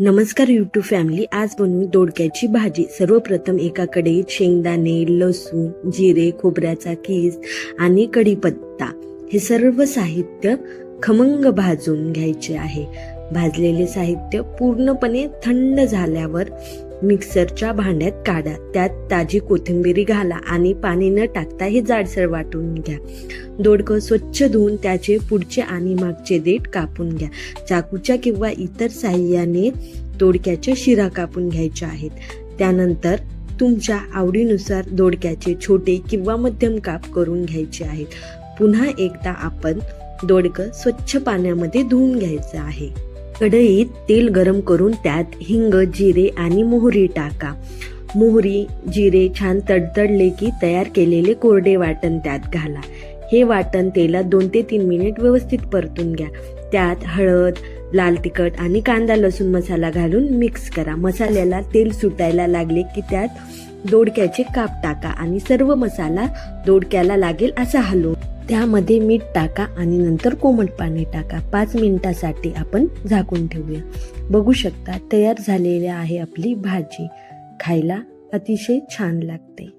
नमस्कार YouTube family. आज बनवू दोडक्याची भाजी. सर्वप्रथम एका कढईत शेंगदाणे, लसूण, जिरे, खोबऱ्याचा कीस आणि कढीपत्ता हे सर्व साहित्य खमंग भाजून घ्यायचे आहे. भाजलेले साहित्य पूर्णपणे थंड झाल्यावर मिक्सरच्या भांड्यात काढा. त्यात ताजी कोथिंबीर घाला आणि पाणी न टाकता हे जाडसर वाटून घ्या. दोडकं स्वच्छ धुवून त्याचे पुढचे आणि मागचे देठ कापून घ्या. चाकूच्या किंवा इतर साह्याने दोडक्याच्या शिरा कापून घ्यायच्या आहेत. त्यानंतर तुमच्या आवडीनुसार दोडक्याचे छोटे किंवा मध्यम काप करून घ्यायचे आहेत. पुन्हा एकदा आपण दोडकं स्वच्छ पाण्यामध्ये धुवून घ्यायचं आहे. कढईत तेल गरम करून त्यात हिंग, जिरे आणि मोहरी टाका. मोहरी, जिरे छान तडतडले की तयार केलेले कोरडे वाटण त्यात घाला. हे वाटण तेलात 2 ते 3 मिनिट व्यवस्थित परतून घ्या. त्यात हळद, लाल तिखट आणि कांदा लसूण मसाला घालून मिक्स करा. मसाल्याला तेल सुटायला लागले की त्यात दोडक्याचे काप टाका आणि सर्व मसाला दोडक्याला लागेल असा हलवून त्यामध्ये मीठ टाका आणि नंतर कोमट पाणी टाका. 5 मिनिटासाठी आपण झाकून ठेवूया. बघू शकता तयार झालेली आहे आपली भाजी. खायला अतिशय छान लागते.